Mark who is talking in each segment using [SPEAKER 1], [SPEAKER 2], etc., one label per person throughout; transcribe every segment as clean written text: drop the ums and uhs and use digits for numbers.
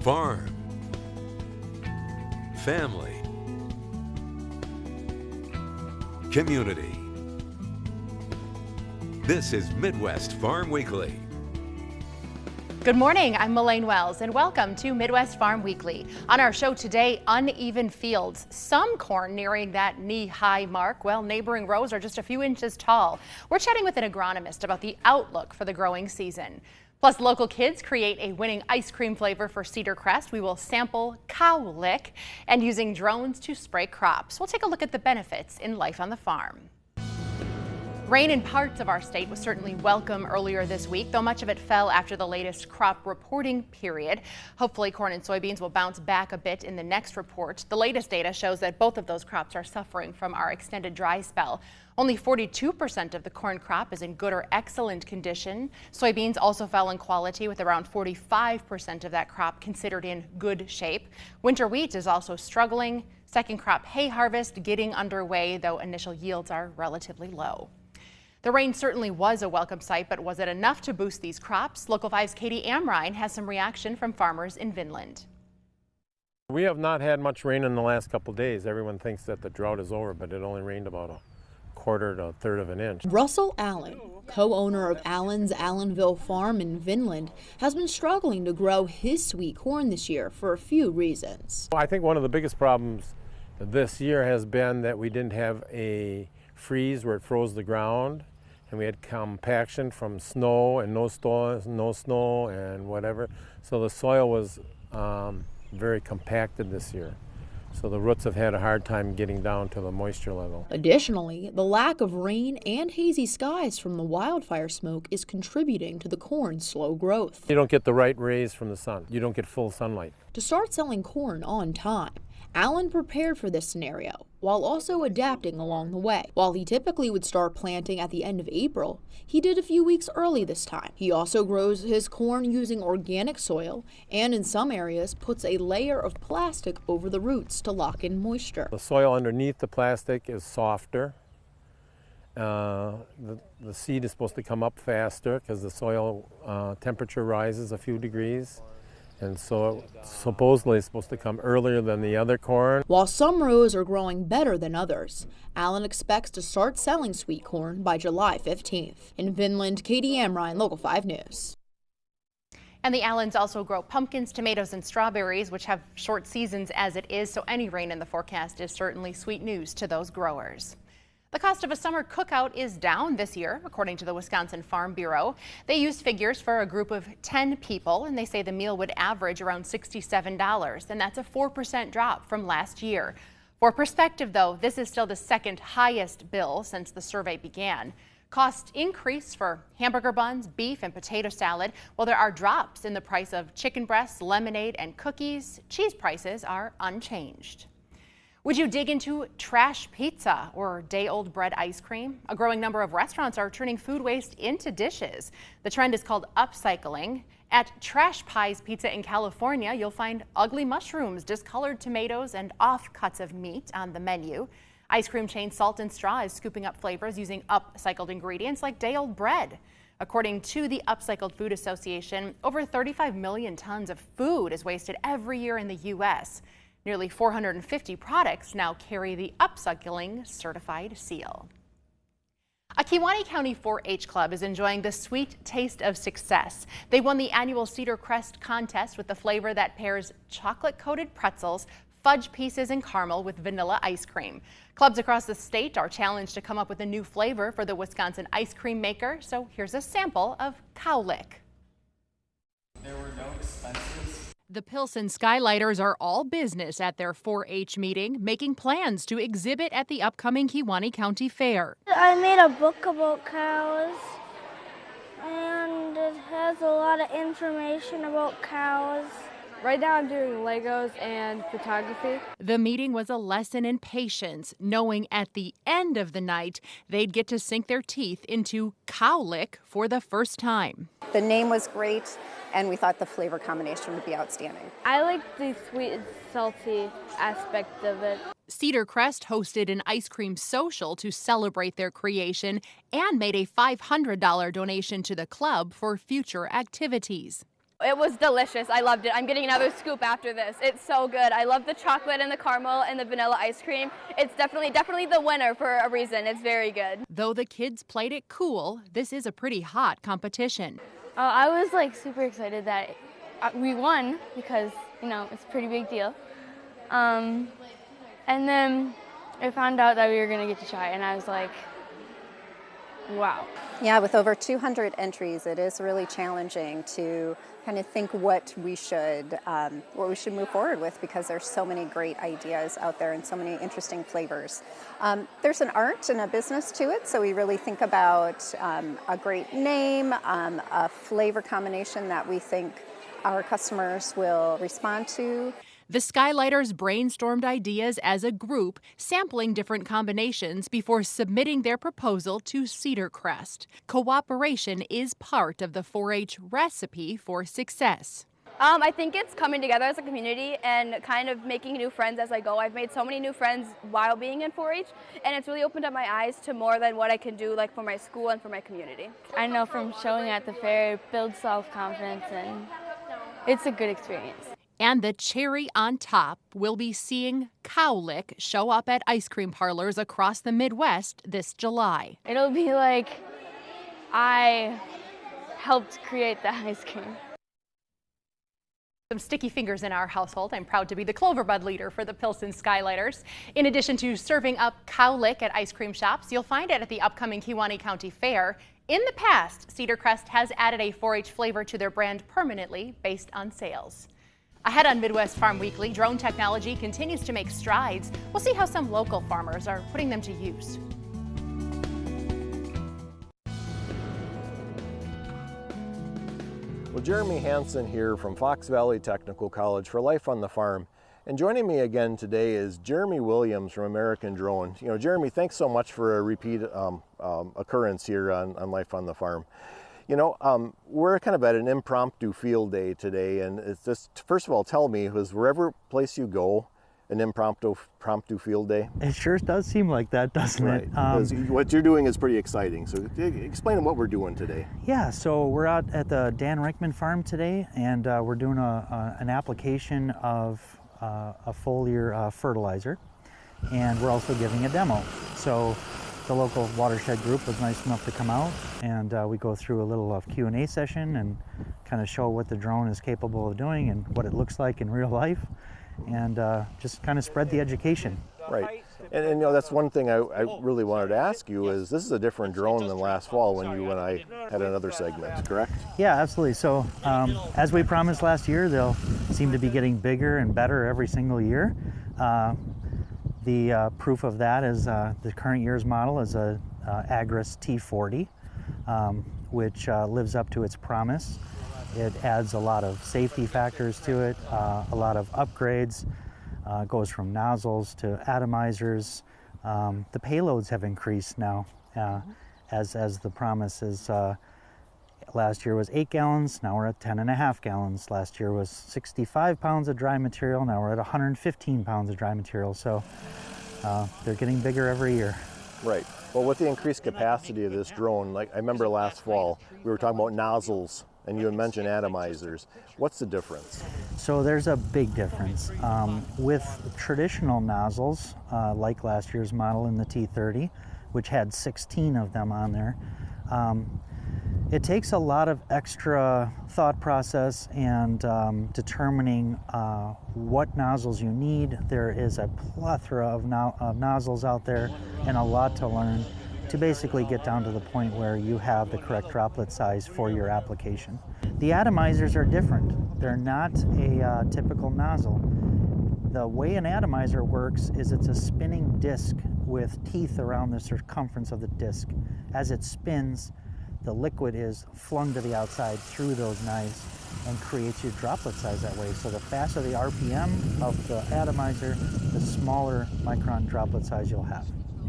[SPEAKER 1] farm, family, community. This is Midwest Farm Weekly.
[SPEAKER 2] Good morning, I'm Elaine Wells and welcome to Midwest Farm Weekly. On our show today, uneven fields, some corn nearing that knee-high mark, while neighboring rows are just a few inches tall. We're chatting with an agronomist about the outlook for the growing season. Plus, local kids create a winning ice cream flavor for Cedar Crest. We will sample cow lick and using drones to spray crops. We'll take a look at the benefits in life on the farm. Rain in parts of our state was certainly welcome earlier this week, though much of it fell after the latest crop reporting period. Hopefully, corn and soybeans will bounce back a bit in the next report. The latest data shows that both of those crops are suffering from our extended dry spell. Only 42% of the corn crop is in good or excellent condition. Soybeans also fell in quality, with around 45% of that crop considered in good shape. Winter wheat is also struggling. Second crop hay harvest getting underway, though initial yields are relatively low. The rain certainly was a welcome sight, but was it enough to boost these crops? Local 5's Katie Amrine has some reaction from farmers in Vinland.
[SPEAKER 3] We have not had much rain in the last couple days. Everyone thinks that the drought is over, but it only rained about a quarter to a third of an inch.
[SPEAKER 4] Russell Allen, co-owner of Allen's Allenville Farm in Vinland, has been struggling to grow his sweet corn this year for a few reasons.
[SPEAKER 3] I think one of the biggest problems this year has been that we didn't have a freeze where it froze the ground, and we had compaction from snow and no snow and whatever. So the soil was very compacted this year. So the roots have had a hard time getting down to the moisture level.
[SPEAKER 4] Additionally, the lack of rain and hazy skies from the wildfire smoke is contributing to the corn's slow growth.
[SPEAKER 3] You don't get the right rays from the sun. You don't get full sunlight.
[SPEAKER 4] To start selling corn on time, Allen prepared for this scenario while also adapting along the way. While he typically would start planting at the end of April, he did a few weeks early this time. He also grows his corn using organic soil and in some areas puts a layer of plastic over the roots to lock in moisture.
[SPEAKER 3] The soil underneath the plastic is softer. The seed is supposed to come up faster because the soil temperature rises a few degrees. And so supposedly it's supposed to come earlier than the other corn.
[SPEAKER 4] While some rows are growing better than others, Allen expects to start selling sweet corn by July 15th. In Vinland, Katie Amrine, Local 5 News.
[SPEAKER 2] And the Allens also grow pumpkins, tomatoes, and strawberries, which have short seasons as it is, so any rain in the forecast is certainly sweet news to those growers. The cost of a summer cookout is down this year, according to the Wisconsin Farm Bureau. They used figures for a group of 10 people, and they say the meal would average around $67, and that's a 4% drop from last year. For perspective, though, this is still the second highest bill since the survey began. Costs increase for hamburger buns, beef, and potato salad, while there are drops in the price of chicken breasts, lemonade, and cookies. Cheese prices are unchanged. Would you dig into trash pizza or day-old bread ice cream? A growing number of restaurants are turning food waste into dishes. The trend is called upcycling. At Trash Pies Pizza in California, you'll find ugly mushrooms, discolored tomatoes, and offcuts of meat on the menu. Ice cream chain Salt and Straw is scooping up flavors using upcycled ingredients like day-old bread. According to the Upcycled Food Association, over 35 million tons of food is wasted every year in the U.S. Nearly 450 products now carry the upcycling certified seal. A Kewaunee County 4-H club is enjoying the sweet taste of success. They won the annual Cedar Crest contest with the flavor that pairs chocolate-coated pretzels, fudge pieces, and caramel with vanilla ice cream. Clubs across the state are challenged to come up with a new flavor for the Wisconsin ice cream maker, so here's a sample of cow lick.
[SPEAKER 5] There were no expenses.
[SPEAKER 2] The Pilsen Skylighters are all business at their 4-H meeting, making plans to exhibit at the upcoming Kewaunee County Fair.
[SPEAKER 6] I made a book about cows, and it has a lot of information about cows.
[SPEAKER 7] Right now I'm doing Legos and photography.
[SPEAKER 2] The meeting was a lesson in patience, knowing at the end of the night they'd get to sink their teeth into cow lick for the first time.
[SPEAKER 8] The name was great, and we thought the flavor combination would be outstanding.
[SPEAKER 7] I like the sweet and salty aspect of it.
[SPEAKER 2] Cedar Crest hosted an ice cream social to celebrate their creation and made a $500 donation to the club for future activities.
[SPEAKER 7] It was delicious. I loved it. I'm getting another scoop after this. It's so good. I love the chocolate and the caramel and the vanilla ice cream. It's definitely the winner for a reason. It's very good.
[SPEAKER 2] Though the kids played it cool, this is a pretty hot competition.
[SPEAKER 9] I was like super excited that we won because, you know, it's a pretty big deal. And then I found out that we were going to get to try, and I was like, wow.
[SPEAKER 8] Yeah, with over 200 entries, it is really challenging to kind of think what we should move forward with, because there's so many great ideas out there and so many interesting flavors. There's an art and a business to it, so we really think about a great name, a flavor combination that we think our customers will respond to.
[SPEAKER 2] The Skylighters brainstormed ideas as a group, sampling different combinations before submitting their proposal to Cedar Crest. Cooperation is part of the 4-H recipe for success.
[SPEAKER 7] I think it's coming together as a community and kind of making new friends as I go. I've made so many new friends while being in 4-H, and it's really opened up my eyes to more than what I can do like for my school and for my community.
[SPEAKER 9] I know from showing at the fair, it builds self-confidence, and it's a good experience.
[SPEAKER 2] And the cherry on top, we'll be seeing cowlick show up at ice cream parlors across the Midwest this July.
[SPEAKER 9] It'll be like I helped create the ice cream.
[SPEAKER 2] Some sticky fingers in our household. I'm proud to be the Cloverbud leader for the Pilsen Skylighters. In addition to serving up cowlick at ice cream shops, you'll find it at the upcoming Kewaunee County Fair. In the past, Cedar Crest has added a 4-H flavor to their brand permanently based on sales. Ahead on Midwest Farm Weekly, drone technology continues to make strides. We'll see how some local farmers are putting them to use.
[SPEAKER 3] Well, Jeremy Hansen here from Fox Valley Technical College for Life on the Farm. And joining me again today is Jeremy Williams from American Drone. You know, Jeremy, thanks so much for a repeat occurrence here on Life on the Farm. You know, we're kind of at an impromptu field day today, and it's just, first of all, tell me, was wherever place you go an impromptu field day?
[SPEAKER 10] It sure does seem like that, doesn't it?
[SPEAKER 3] What you're doing is pretty exciting, so explain what we're doing today.
[SPEAKER 10] Yeah, so we're out at the Dan Reichman farm today, and we're doing an application of a foliar fertilizer, and we're also giving a demo. So the local watershed group was nice enough to come out, and we go through a little Q&A session and kind of show what the drone is capable of doing and what it looks like in real life, and just kind of spread the education.
[SPEAKER 3] Right, and you know, that's one thing I really wanted to ask you is, this is a different drone than last fall when you and I had another segment, correct?
[SPEAKER 10] Yeah, absolutely. So as we promised last year, they'll seem to be getting bigger and better every single year. The proof of that is the current year's model is a Agris T40, which lives up to its promise. It adds a lot of safety factors to it, a lot of upgrades, goes from nozzles to atomizers. The payloads have increased now, as the promise is. Last year was 8 gallons, now we're at 10.5 gallons. Last year was 65 pounds of dry material, now we're at 115 pounds of dry material. So they're getting bigger every year.
[SPEAKER 3] Right. Well, with the increased capacity of this drone, like I remember last fall, we were talking about nozzles, and you had mentioned atomizers. What's the difference?
[SPEAKER 10] So there's a big difference. With traditional nozzles, like last year's model in the T30, which had 16 of them on there, it takes a lot of extra thought process and determining what nozzles you need. There is a plethora of nozzles out there and a lot to learn to basically get down to the point where you have the correct droplet size for your application. The atomizers are different. They're not a typical nozzle. The way an atomizer works is it's a spinning disc with teeth around the circumference of the disc. As it spins, the liquid is flung to the outside through those knives and creates your droplet size that way. So the faster the RPM of the atomizer, the smaller micron droplet size you'll have.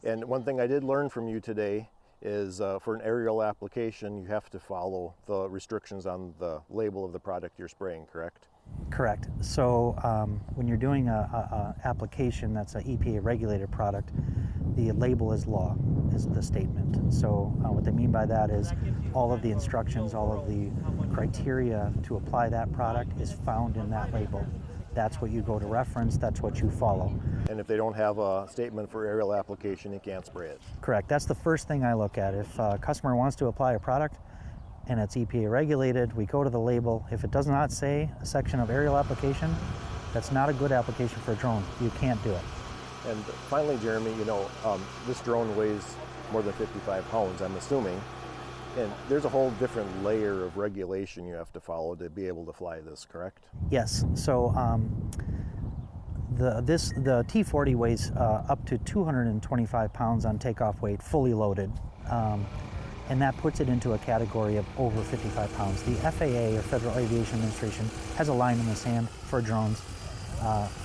[SPEAKER 3] And one thing I did learn from you today
[SPEAKER 11] is for an aerial application, you have to follow the restrictions on the label of the product you're spraying, correct?
[SPEAKER 10] Correct. So when you're doing a application that's an EPA regulated product, the label is law, is the statement. So what they mean by that is all of the instructions, all of the criteria to apply that product is found in that label. That's what you go to reference, that's what you follow.
[SPEAKER 11] And if they don't have a statement for aerial application, you can't spray it?
[SPEAKER 10] Correct. That's the first thing I look at. If a customer wants to apply a product and it's EPA regulated, we go to the label. If it does not say a section of aerial application, that's not a good application for a drone. You can't do it.
[SPEAKER 11] And finally, Jeremy, you know, this drone weighs more than 55 pounds, I'm assuming. And there's a whole different layer of regulation you have to follow to be able to fly this, correct?
[SPEAKER 10] Yes. So the T40 weighs up to 225 pounds on takeoff weight, fully loaded. And that puts it into a category of over 55 pounds. The FAA, or Federal Aviation Administration, has a line in the sand for drones,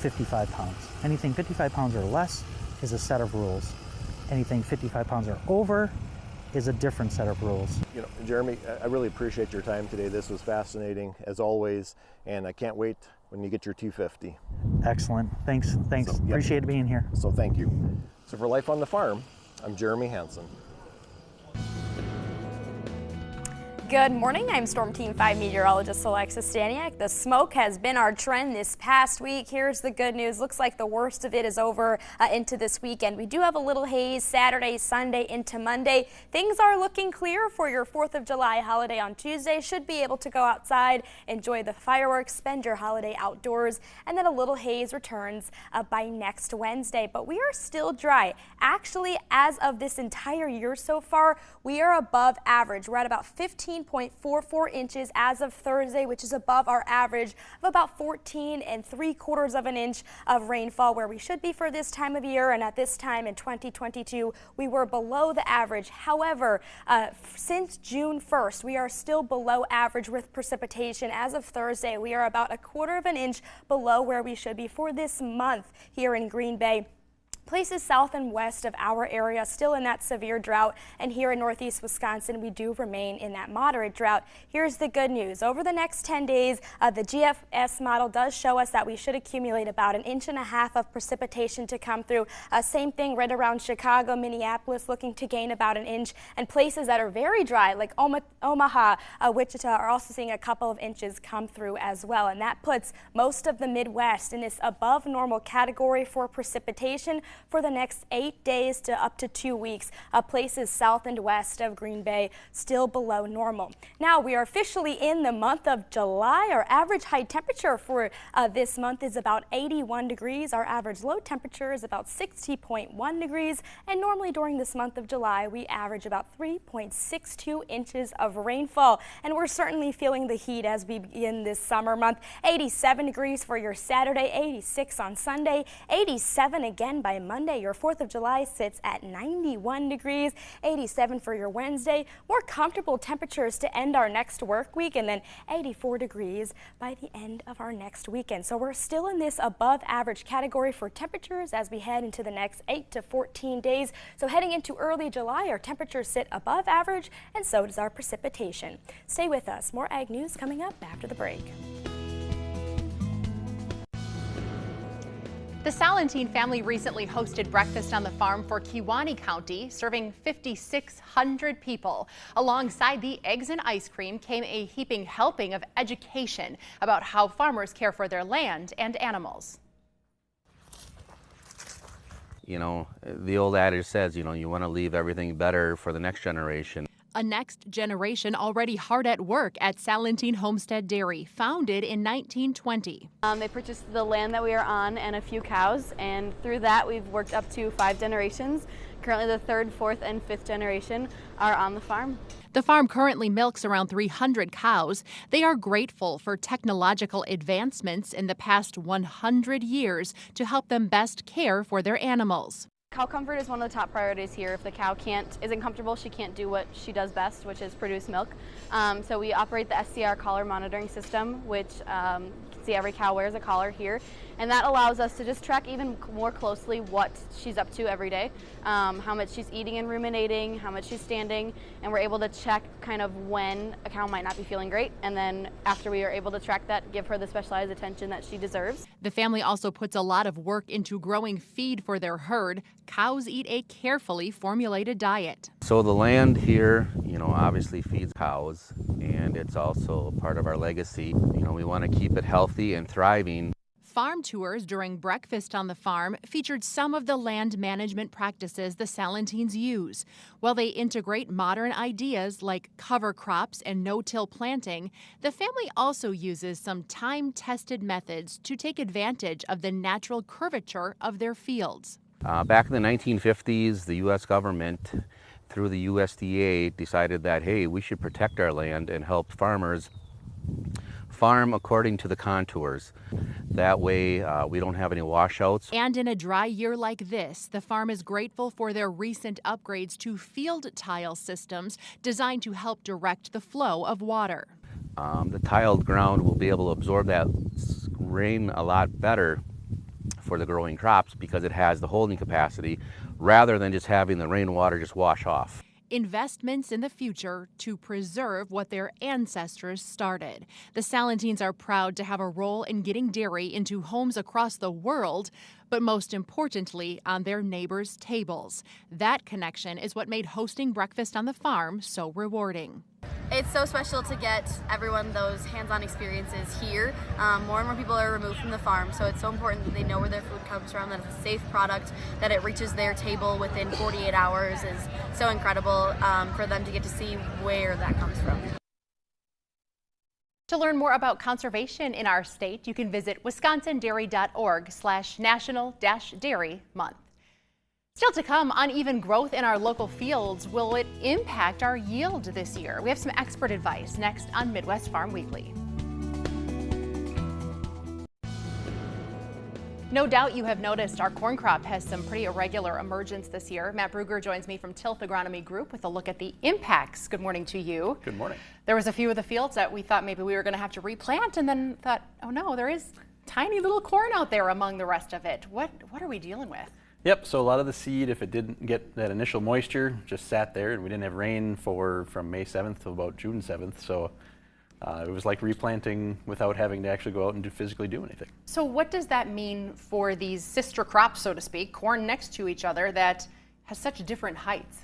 [SPEAKER 10] 55 pounds. Anything 55 pounds or less is a set of rules. Anything 55 pounds or over is a different set of rules.
[SPEAKER 11] You know, Jeremy, I really appreciate your time today. This was fascinating, as always, and I can't wait when you get your T50.
[SPEAKER 10] Excellent. Thanks. So, yep. Appreciate being here.
[SPEAKER 11] So thank you. So for Life on the Farm, I'm Jeremy Hansen.
[SPEAKER 12] Good morning, I'm Storm Team 5 meteorologist Alexis Staniak. The smoke has been our trend this past week. Here's the good news. Looks like the worst of it is over into this weekend. We do have a little haze Saturday, Sunday into Monday. Things are looking clear for your 4th of July holiday on Tuesday. Should be able to go outside, enjoy the fireworks, spend your holiday outdoors, and then a little haze returns by next Wednesday. But we are still dry. Actually, as of this entire year so far, we are above average. We're at about 15.44 inches as of Thursday, which is above our average of about 14 3/4 of an inch of rainfall, where we should be for this time of year. And at this time in 2022, we were below the average. However, since June 1st, we are still below average with precipitation. As of Thursday, we are about 1/4 of an inch below where we should be for this month here in Green Bay. Places south and west of our area still in that severe drought, and here in northeast Wisconsin we do remain in that moderate drought. Here's the good news. Over the next 10 days, the GFS model does show us that we should accumulate about 1.5 inches of precipitation to come through. Same thing right around Chicago, Minneapolis, looking to gain about 1 inch, and places that are very dry like Omaha, Wichita, are also seeing a couple of inches come through as well, and that puts most of the Midwest in this above normal category for precipitation for the next 8 days to up to 2 weeks. Places south and west of Green Bay still below normal. Now we are officially in the month of July. Our average high temperature for this month is about 81 degrees. Our average low temperature is about 60.1 degrees. And normally during this month of July, we average about 3.62 inches of rainfall. And we're certainly feeling the heat as we begin this summer month. 87 degrees for your Saturday, 86 on Sunday, 87 again by Monday. Your 4th of July sits at 91 degrees, 87 for your Wednesday. More comfortable temperatures to end our next work week, and then 84 degrees by the end of our next weekend. So we're still in this above average category for temperatures as we head into the next 8 to 14 days. So heading into early July, our temperatures sit above average, and so does our precipitation. Stay with us. More Ag News coming up after the break.
[SPEAKER 2] The Salentine family recently hosted breakfast on the farm for Kewaunee County, serving 5,600 people. Alongside the eggs and ice cream came a heaping helping of education about how farmers care for their land and animals.
[SPEAKER 13] You know, the old adage says, you know, you want to leave everything better for the next generation.
[SPEAKER 2] A next generation already hard at work at Salentine Homestead Dairy, founded in 1920.
[SPEAKER 14] They purchased the land that we are on and a few cows, and through that we've worked up to 5 generations. Currently the 3rd, 4th, and 5th generation are on the farm.
[SPEAKER 2] The farm currently milks around 300 cows. They are grateful for technological advancements in the past 100 years to help them best care for their animals.
[SPEAKER 14] Cow comfort is one of the top priorities here. If the cow isn't comfortable, she can't do what she does best, which is produce milk. So we operate the SCR collar monitoring system, which you can see every cow wears a collar here. And that allows us to just track even more closely what she's up to every day, how much she's eating and ruminating, how much she's standing, and we're able to check kind of when a cow might not be feeling great. And then after we are able to track that, give her the specialized attention that she deserves.
[SPEAKER 2] The family also puts a lot of work into growing feed for their herd. Cows eat a carefully formulated diet.
[SPEAKER 13] So the land here, obviously feeds cows, and it's also part of our legacy. We want to keep it healthy and thriving.
[SPEAKER 2] Farm tours during breakfast on the farm featured some of the land management practices the Salentines use. While they integrate modern ideas like cover crops and no-till planting, the family also uses some time-tested methods to take advantage of the natural curvature of their fields.
[SPEAKER 13] Back in the 1950s, the U.S. government, through the USDA, decided that, hey, we should protect our land and help farmers farm according to the contours. That way we don't have any washouts.
[SPEAKER 2] And in a dry year like this, the farm is grateful for their recent upgrades to field tile systems designed to help direct the flow of water.
[SPEAKER 13] The tiled ground will be able to absorb that rain a lot better for the growing crops because it has the holding capacity rather than just having the rainwater just wash off.
[SPEAKER 2] Investments in the future to preserve what their ancestors started. The Salentines are proud to have a role in getting dairy into homes across the world, but most importantly, on their neighbors' tables. That connection is what made hosting breakfast on the farm so rewarding.
[SPEAKER 14] It's so special to get everyone those hands-on experiences here. More and more people are removed from the farm, so it's so important that they know where their food comes from, that it's a safe product, that it reaches their table within 48 hours is so incredible for them to get to see where that comes from.
[SPEAKER 2] To learn more about conservation in our state, you can visit wisconsindairy.org/National-Dairy Month. Still to come, uneven growth in our local fields. Will it impact our yield this year? We have some expert advice next on Midwest Farm Weekly. No doubt you have noticed our corn crop has some pretty irregular emergence this year. Matt Bruger joins me from Tilth Agronomy Group with a look at the impacts. Good morning to you.
[SPEAKER 15] Good morning.
[SPEAKER 2] There was a few of the fields that we thought maybe we were going to have to replant, and then thought, oh no, there is tiny little corn out there among the rest of it. What are we dealing with?
[SPEAKER 15] Yep, so a lot of the seed, if it didn't get that initial moisture, just sat there, and we didn't have rain from May 7th to about June 7th. So it was like replanting without having to actually go out and physically do anything.
[SPEAKER 2] So what does that mean for these sister crops, so to speak, corn next to each other that has such different heights?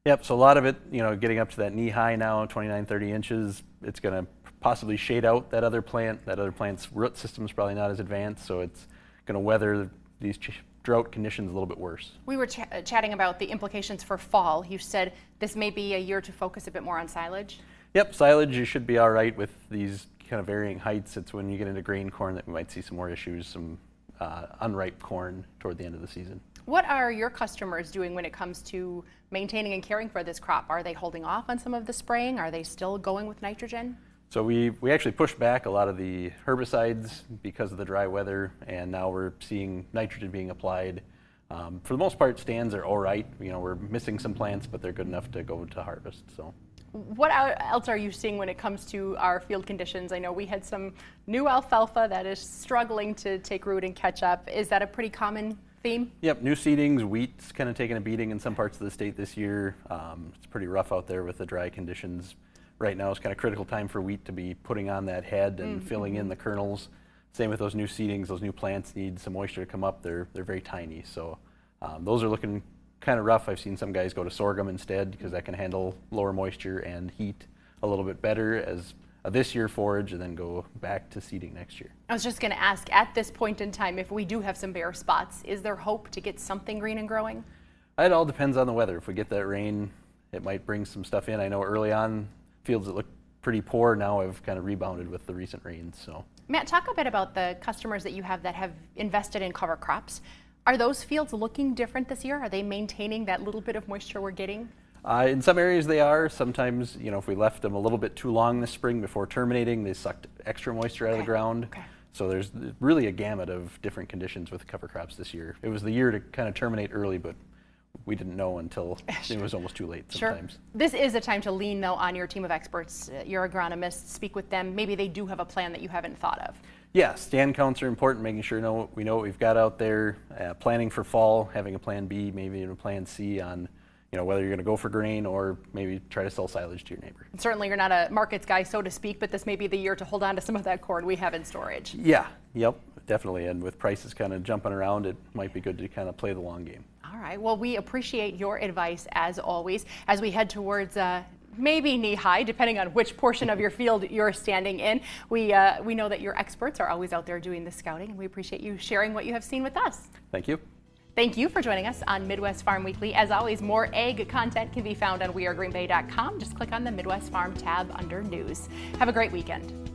[SPEAKER 15] Yep, so a lot of it, getting up to that knee high now, 29, 30 inches, it's going to possibly shade out that other plant. That other plant's root system is probably not as advanced, so it's going to weather these drought conditions a little bit worse.
[SPEAKER 2] We were chatting about the implications for fall. You said this may be a year to focus a bit more on silage.
[SPEAKER 15] Yep, silage, you should be all right with these kind of varying heights. It's when you get into grain corn that we might see some more issues, some unripe corn toward the end of the season.
[SPEAKER 2] What are your customers doing when it comes to maintaining and caring for this crop? Are they holding off on some of the spraying? Are they still going with nitrogen?
[SPEAKER 15] So we actually pushed back a lot of the herbicides because of the dry weather, and now we're seeing nitrogen being applied. For the most part, stands are all right. We're missing some plants, but they're good enough to go to harvest. So,
[SPEAKER 2] what else are you seeing when it comes to our field conditions? I know we had some new alfalfa that is struggling to take root and catch up. Is that a pretty common theme?
[SPEAKER 15] Yep, new seedings, wheat's kind of taking a beating in some parts of the state this year. It's pretty rough out there with the dry conditions. Right now is kind of critical time for wheat to be putting on that head and filling in the kernels. Same with those new seedings. Those new plants need some moisture to come up. They're very tiny, so those are looking kind of rough. I've seen some guys go to sorghum instead because that can handle lower moisture and heat a little bit better as a this year forage, and then go back to seeding next year.
[SPEAKER 2] I was just going to ask, at this point in time, if we do have some bare spots, is there hope to get something green and growing?
[SPEAKER 15] It all depends on the weather. If we get that rain, it might bring some stuff in. I know early on, fields that look pretty poor now have kind of rebounded with the recent rains. So,
[SPEAKER 2] Matt, talk a bit about the customers that you have that have invested in cover crops. Are those fields looking different this year? Are they maintaining that little bit of moisture we're getting?
[SPEAKER 15] In some areas they are. Sometimes, if we left them a little bit too long this spring before terminating, they sucked extra moisture out of the ground. So there's really a gamut of different conditions with cover crops this year. It was the year to kind of terminate early, but we didn't know until it was almost too late sometimes.
[SPEAKER 2] Sure. This is a time to lean, though, on your team of experts, your agronomists. Speak with them. Maybe they do have a plan that you haven't thought of.
[SPEAKER 15] Yeah, stand counts are important, making sure we know what we've got out there, planning for fall, having a plan B, maybe even a plan C on whether you're going to go for grain or maybe try to sell silage to your neighbor.
[SPEAKER 2] Certainly you're not a markets guy, so to speak, but this may be the year to hold on to some of that corn we have in storage.
[SPEAKER 15] Yeah, yep, definitely. And with prices kind of jumping around, it might be good to kind of play the long game.
[SPEAKER 2] All right, well, we appreciate your advice as always as we head towards maybe knee-high, depending on which portion of your field you're standing in. We know that your experts are always out there doing the scouting, and we appreciate you sharing what you have seen with us.
[SPEAKER 15] Thank you.
[SPEAKER 2] Thank you for joining us on Midwest Farm Weekly. As always, more ag content can be found on wearegreenbay.com. Just click on the Midwest Farm tab under News. Have a great weekend.